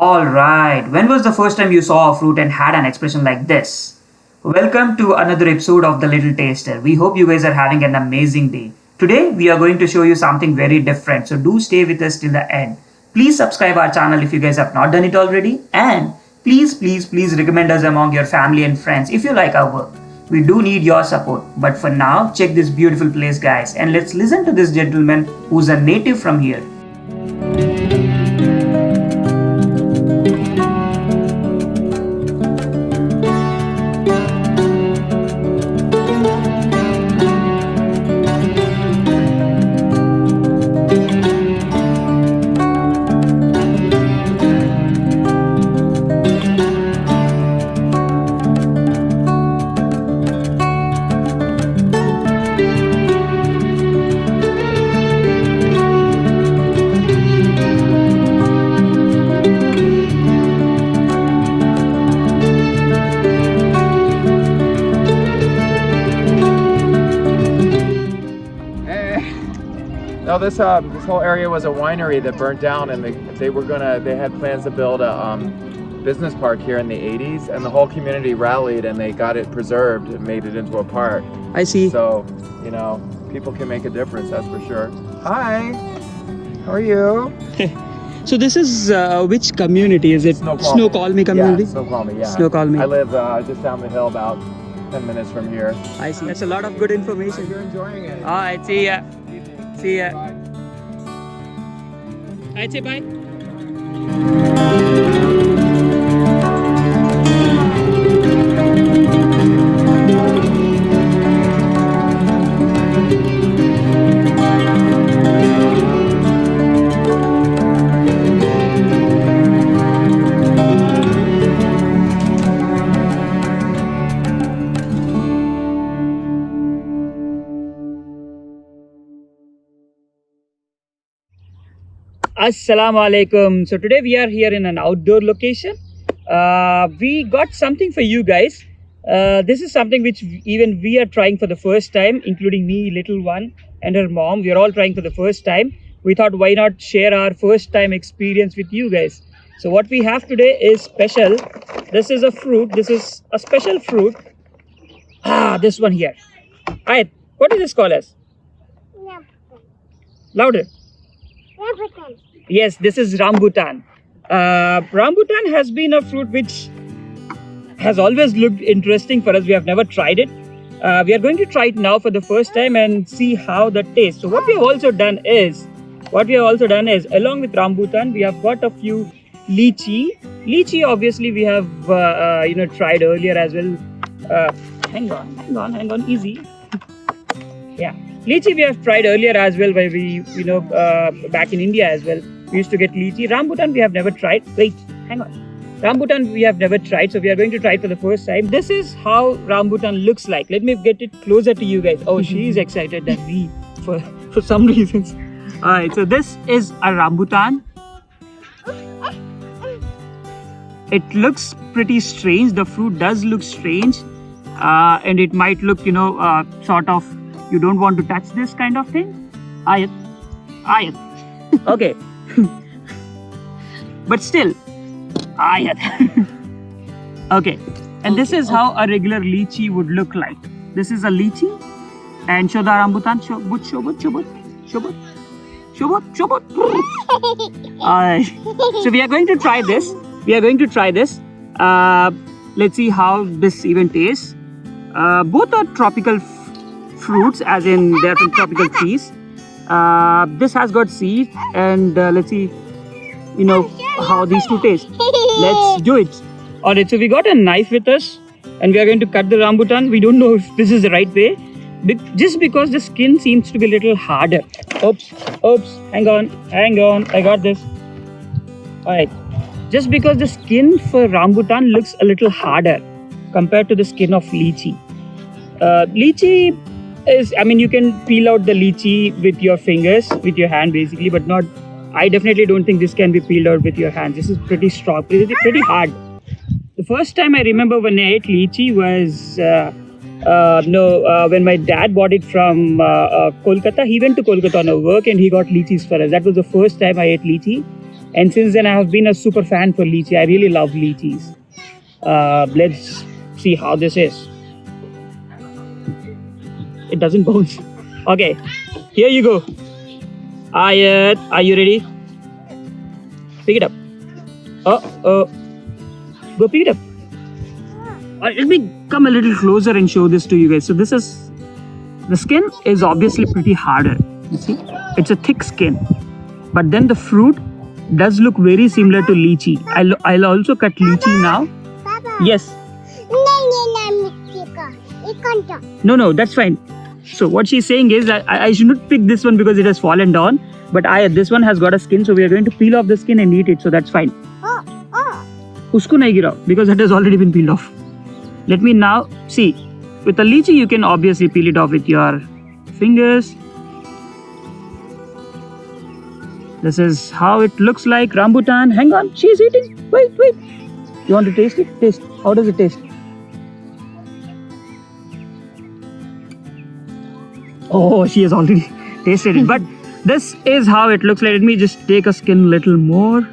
Alright, when was the first time you saw a fruit and had an expression like this? Welcome to another episode of The Little Taster. We hope you guys are having an amazing day. Today, we are going to show you something very different, so do stay with us till the end. Please subscribe our channel if you guys have not done it already, and please recommend us among your family and friends if you like our work. We do need your support, but for now, check this beautiful place, guys, and let's listen to this gentleman who's a native from here. No, this whole area was a winery that burnt down, and they had plans to build a business park here in the 80s, and the whole community rallied and they got it preserved and made it into a park. I see. So, people can make a difference, that's for sure. Hi, how are you? So this is which community? Is it Snoqualmie community? Yeah, Snoqualmie, yeah. Snoqualmie. I live just down the hill about 10 minutes from here. I see. That's a lot of good information. You're enjoying it. Alright, see ya. See ya. I'd say bye. Assalamu alaikum. So today we are here in an outdoor location. We got something for you guys. This is something which even we are trying for the first time, including me, little one, and her mom. We are all trying for the first time. We thought, why not share our first time experience with you guys? So what we have today is special. This is a fruit. This is a special fruit. This one here. Alright, what is this called as? Louder. Rambutan. Yes, this is rambutan. Rambutan has been a fruit which has always looked interesting for us. We have never tried it. We are going to try it now for the first time and see how that tastes. So what we have also done is, along with rambutan, we have got a few lychee. Lychee, obviously, we have tried earlier as well. Hang on, easy. Yeah. Lychee we have tried earlier as well, where we, back in India as well, we used to get lychee. Rambutan we have never tried. Wait, hang on. Rambutan we have never tried, so we are going to try it for the first time. This is how rambutan looks like. Let me get it closer to you guys. Oh, she is excited than me for some reasons. Alright, so this is a rambutan. It looks pretty strange. The fruit does look strange, and it might look, sort of. You don't want to touch this kind of thing? Ayat. Okay. But still, ayat. Okay. And this is how a regular lychee would look like. This is a lychee. And show the rambutan. Shobot. So we are going to try this. Let's see how this even tastes. Both are tropical fruits, as in they are from tropical trees. This has got seeds, and let's see, how these two taste. Let's do it. Alright, so we got a knife with us, and we are going to cut the rambutan. We don't know if this is the right way, just because the skin seems to be a little harder. Oops, hang on, I got this. Alright, just because the skin for rambutan looks a little harder compared to the skin of lychee. Lychee is, you can peel out the lychee with your fingers, with your hand basically, but not, I definitely don't think this can be peeled out with your hands. This is pretty strong, pretty hard. The first time I remember when I ate lychee was when my dad bought it from Kolkata. He went to Kolkata on a work and he got lychees for us. That was the first time I ate lychee. And since then, I have been a super fan for lychee. I really love lychees. Let's see how this is. It doesn't bounce. Okay, here you go. Ayat, are you ready? Pick it up. Go pick it up. Let me come a little closer and show this to you guys. So the skin is obviously pretty harder. You see, it's a thick skin. But then the fruit does look very similar to lychee. I'll also cut lychee now. Papa. Yes. No, that's fine. So what she's saying is that I should not pick this one because it has fallen down. But this one has got a skin, so we are going to peel off the skin and eat it. So that's fine. Usko nahi gira because it has already been peeled off. Let me now see. With the lychee, you can obviously peel it off with your fingers. This is how it looks like. Rambutan. Hang on, she's eating. Wait. You want to taste it? Taste. How does it taste? Oh, she has already tasted it. But this is how it looks like. Let me just take a skin a little more.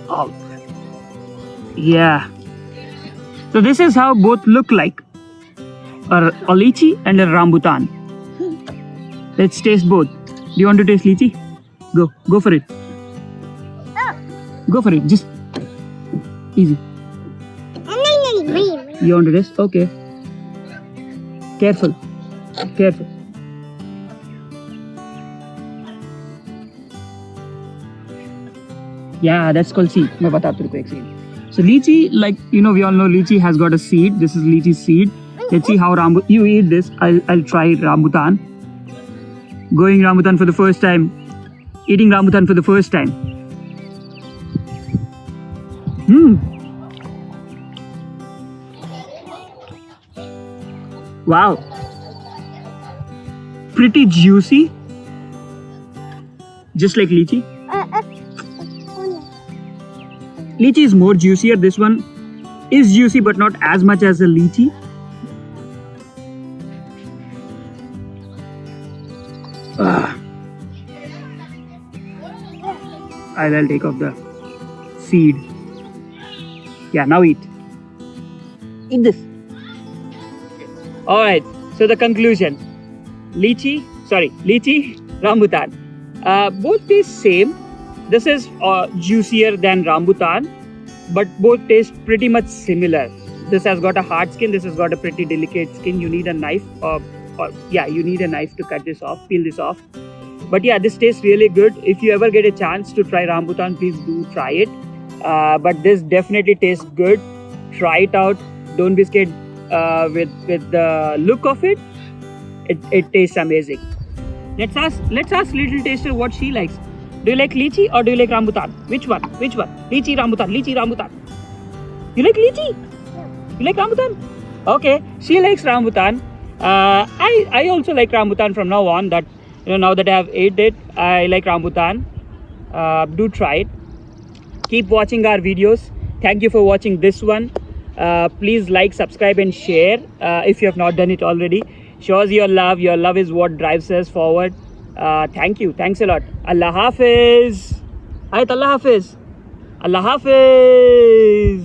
Oh, yeah. So this is how both look like. A lychee and a rambutan. Let's taste both. Do you want to taste lychee? Go for it. Go for it. Just easy. You want to taste? Okay. Careful. Yeah, that's called seed. मैं बताता हूँ एक second. So lychee, like we all know, lychee has got a seed. This is lychee seed. Let's see how you eat this. I'll try rambutan. Going rambutan for the first time. Eating rambutan for the first time. Wow. Pretty juicy. Just like lychee. Lychee is more juicier. This one is juicy but not as much as a lychee. I'll take off the seed. Yeah, now eat. Eat this. Alright, so the conclusion. Lychee, rambutan. Both taste same. This is juicier than rambutan, but both taste pretty much similar. This has got a hard skin, this has got a pretty delicate skin. You need a knife you need a knife to cut this off, peel this off. But yeah, this tastes really good. If you ever get a chance to try rambutan, please do try it. But this definitely tastes good. Try it out. Don't be scared with the look of it. It tastes amazing. Let's ask little taster what she likes. Do you like lychee or do you like rambutan? Which one? Lychee, rambutan. You like lychee? You like rambutan? Okay, she likes rambutan. I also like rambutan from now on. That now that I have ate it, I like rambutan. Do try it. Keep watching our videos. Thank you for watching this one. Please like, subscribe and share if you have not done it already. Shows your love. Your love is what drives us forward. Thank you. Thanks a lot. Allah Hafiz. Allah Hafiz. Allah Hafiz.